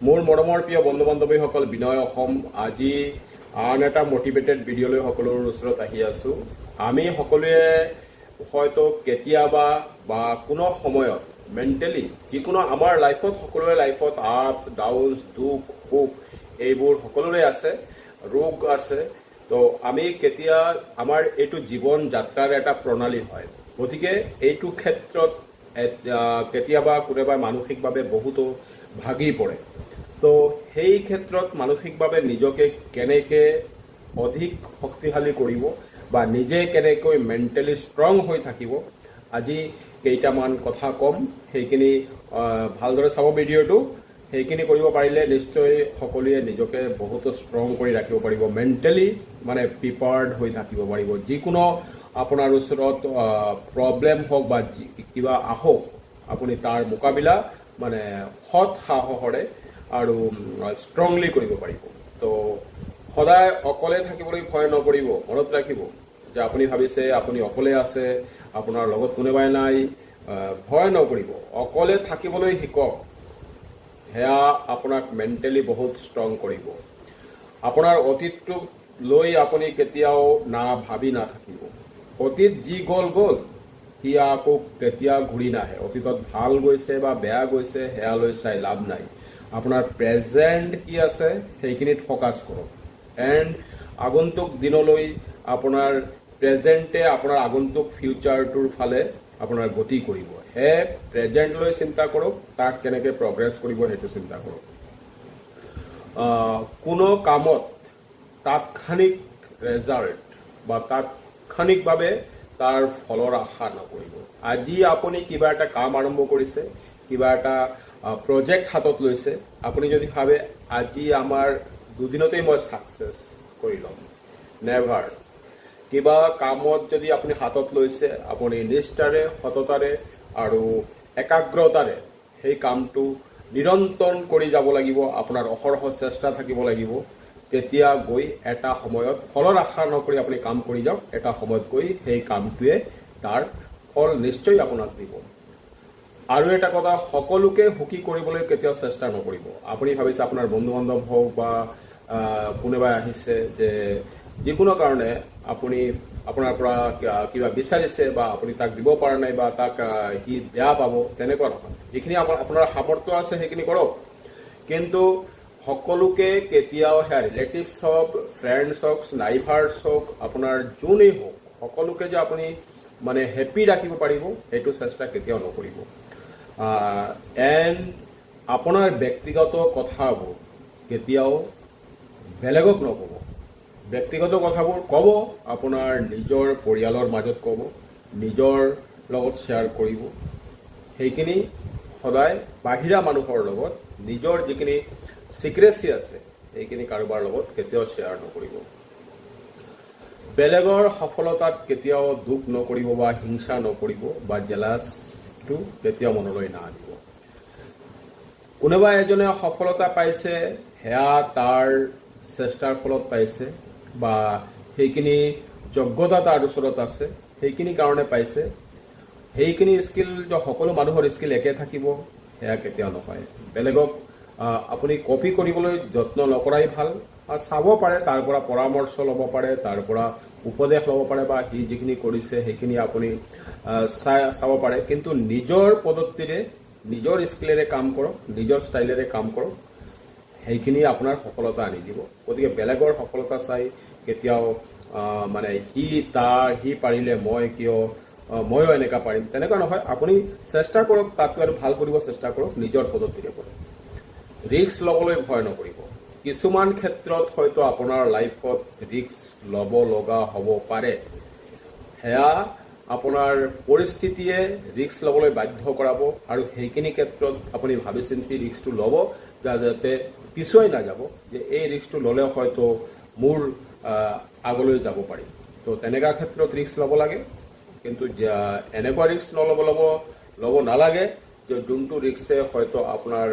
মোৰ মৰমৰ প্ৰিয় বন্ধু বান্ধৱীসকল, বিনয় অসম আজি আন এটা মটিভেটেড ভিডিঅ'লৈ সকলোৰে ওচৰত আহি আছো। আমি সকলোৱে হয়তো কেতিয়াবা বা কোনো সময়ত মেণ্টেলি যিকোনো আমাৰ লাইফত সকলোৰে লাইফত আপছ ডাউনছ দুখ সুখ এইবোৰ সকলোৰে আছে, ৰোগ আছে। তো আমি কেতিয়া আমাৰ এইটো জীৱন যাত্ৰাৰ এটা প্ৰণালী হয়, গতিকে এইটো ক্ষেত্ৰত কেতিয়াবা কোনোবাই মানসিকভাৱে বহুতো ভাগি পৰে। তো সেই ক্ষেত্ৰত মানসিকভাৱে নিজকে কেনেকৈ অধিক শক্তিশালী কৰিব বা নিজে কেনেকৈ মেণ্টেলি ষ্ট্ৰং হৈ থাকিব, আজি কেইটামান কথা ক'ম। সেইখিনি ভালদৰে চাব ভিডিঅ'টো। সেইখিনি কৰিব পাৰিলে নিশ্চয় সকলোৱে নিজকে বহুতো ষ্ট্ৰং কৰি ৰাখিব পাৰিব, মেণ্টেলি মানে প্ৰিপেয়াৰ্ড হৈ থাকিব পাৰিব। যিকোনো আপোনাৰ ওচৰত প্ৰব্লেম হওক বা কিবা আহক, আপুনি তাৰ মোকাবিলা মানে সৎ সাহসেৰে আৰু ষ্ট্ৰংলি কৰিব পাৰিব। তো সদায় অকলে থাকিবলৈ ভয় নকৰিব। মনত ৰাখিব যে আপুনি ভাবিছে আপুনি অকলে আছে, আপোনাৰ লগত কোনোবাই নাই, ভয় নকৰিব। অকলে থাকিবলৈ শিকক, সেয়া আপোনাক মেণ্টেলি বহুত ষ্ট্ৰং কৰিব। আপোনাৰ অতীতটোক লৈ আপুনি কেতিয়াও ভাবি নাথাকিব। অতীত যি গ'ল গ'ল, সি আকৌ কেতিয়া ঘূৰি নাহে। অতীতত ভাল গৈছে বা বেয়া গৈছে সেয়া লৈ চাই লাভ নাই। আপোনাৰ প্ৰেজেণ্ট কি আছে সেইখিনিত ফ'কাছ কৰক। এণ্ড আগন্তুক দিনলৈ আপোনাৰ প্ৰেজেণ্টে আপোনাৰ আগন্তুক ফিউচাৰটোৰ ফালে আপোনাৰ গতি কৰিব। হে প্ৰেজেণ্ট লৈ চিন্তা কৰক, তাক কেনেকৈ প্ৰগ্ৰেছ কৰিব সেইটো চিন্তা কৰক। কোনো কামত তাৎক্ষণিক ৰেজাল্ট বা তাৎক্ষণিকভাৱে তাৰ ফলৰ আশা নকৰিব। আজি আপুনি কিবা এটা কাম আৰম্ভ কৰিছে, কিবা এটা প্ৰজেক্ট হাতত লৈছে, আপুনি যদি ভাবে আজি আমাৰ দুদিনতেই মই ছাকচেছ কৰি ল'ম, নেভাৰ। কিবা কামত যদি আপুনি হাতত লৈছে, আপুনি নিষ্ঠাৰে, সততাৰে আৰু একাগ্ৰতাৰে সেই কামটো নিৰন্তৰ কৰি যাব লাগিব। আপোনাৰ অহৰহ চেষ্টা থাকিব লাগিব। তেতিয়া গৈ এটা সময়ত ফলৰ আশা নকৰি আপুনি কাম কৰি যাওক। এটা সময়ত গৈ সেই কামটোৱে তাৰ ফল নিশ্চয় আপোনাক দিব। আৰু এটা কথা, সকলোকে সুখী কৰিবলৈ কেতিয়াও চেষ্টা নকৰিব। আপুনি ভাবিছে আপোনাৰ বন্ধু বান্ধৱ হওক বা কোনোবাই আহিছে যে যিকোনো কাৰণে আপুনি আপোনাৰ পৰা কিবা বিচাৰিছে বা আপুনি তাক দিব পৰা নাই বা তাক সি বেয়া পাব, তেনেকুৱা নহয়। যিখিনি আপোনাৰ সামৰ্থ্য আছে সেইখিনি কৰক, কিন্তু সকলোকে কেতিয়াও সেয়া ৰিলেটিভছ হওক, ফ্ৰেণ্ডছ হওক, নাইভাৰ্ছ হওক, আপোনাৰ যোনেই হওক, সকলোকে যে আপুনি মানে হেপ্পী ৰাখিব পাৰিব সেইটো চেষ্টা কেতিয়াও নকৰিব। এণ্ড আপোনাৰ ব্যক্তিগত কথাবোৰ কেতিয়াও বেলেগক নক'ব। ব্যক্তিগত কথাবোৰ ক'ব আপোনাৰ নিজৰ পৰিয়ালৰ মাজত ক'ব, নিজৰ লগত শ্বেয়াৰ কৰিব। সেইখিনি সদায় বাহিৰা মানুহৰ লগত নিজৰ যিখিনি চিক্ৰেচি আছে সেইখিনি কাৰোবাৰ লগত কেতিয়াও শ্বেয়াৰ নকৰিব। বেলেগৰ সফলতাত কেতিয়াও দুখ নকৰিব বা হিংসা নকৰিব বা জেলাছটো কেতিয়াও মনলৈ নানিব। কোনোবা এজনে সফলতা পাইছে, সেয়া তাৰ চেষ্টাৰ ফলত পাইছে বা সেইখিনি যোগ্যতা তাৰ ওচৰত আছে, সেইখিনি কাৰণে পাইছে। সেইখিনি স্কিল সকলো মানুহৰ স্কিল একে থাকিব সেয়া কেতিয়াও নহয়। বেলেগক আপুনি কপি কৰিবলৈ যত্ন নকৰাই ভাল। চাব পাৰে, তাৰ পৰা পৰামৰ্শ ল'ব পাৰে, তাৰ পৰা উপদেশ ল'ব পাৰে বা সি যিখিনি কৰিছে সেইখিনি আপুনি চাব পাৰে। কিন্তু নিজৰ পদ্ধতিৰে, নিজৰ স্কিলেৰে কাম কৰক, নিজৰ ষ্টাইলেৰে কাম কৰক, সেইখিনি আপোনাৰ সফলতা আনি দিব। গতিকে বেলেগৰ সফলতা চাই কেতিয়াও মানে সি পাৰিলে ময়ো এনেকুৱা পাৰিম, তেনেকুৱা নহয়। আপুনি চেষ্টা কৰক, তাতকৈ আৰু ভাল কৰিব চেষ্টা কৰক, নিজৰ পদ্ধতিৰে কৰক। ৰিস্ক ল'বলৈ ভয় নকৰিব। কিছুমান ক্ষেত্ৰত হয়তো আপোনাৰ লাইফত ৰিস্ক ল'ব লগা হ'ব পাৰে। সেয়া আপোনাৰ পৰিস্থিতিয়ে ৰিস্ক ল'বলৈ বাধ্য কৰাব আৰু সেইখিনি ক্ষেত্ৰত আপুনি ভাবি চিন্তি ৰিস্কটো ল'ব, যাতে পিছুৱাই নাযাব যে এই ৰিস্কটো ল'লে হয়তো মোৰ আগলৈ যাব পাৰিম। তো তেনেকুৱা ক্ষেত্ৰত ৰিস্ক ল'ব লাগে। কিন্তু এনেকুৱা ৰিস্ক ল'ব নালাগে যে যোনটো ৰিস্কে হয়তো আপোনাৰ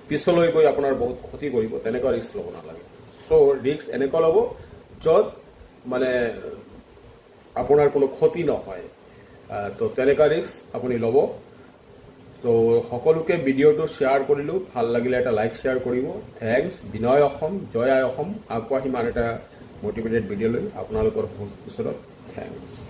পিছলৈ গৈ আপোনাৰ বহুত ক্ষতি কৰিব। তেনেকুৱা ৰিস্ক ল'ব নালাগে। চ' ৰিস্ক এনেকুৱা ল'ব য'ত মানে আপোনাৰ কোনো ক্ষতি নহয়। তো তেনেকুৱা ৰিস্ক আপুনি ল'ব। তো সকলোকে ভিডিঅ'টো শ্বেয়াৰ কৰিলোঁ, ভাল লাগিলে এটা লাইক শ্বেয়াৰ কৰিব। থেংকছ। বিনয় অসম, জয় আই অসম। আকৌ আহিম আন এটা মটিভেটেড ভিডিঅ' লৈ আপোনালোকৰ ওচৰত। থেংকছ।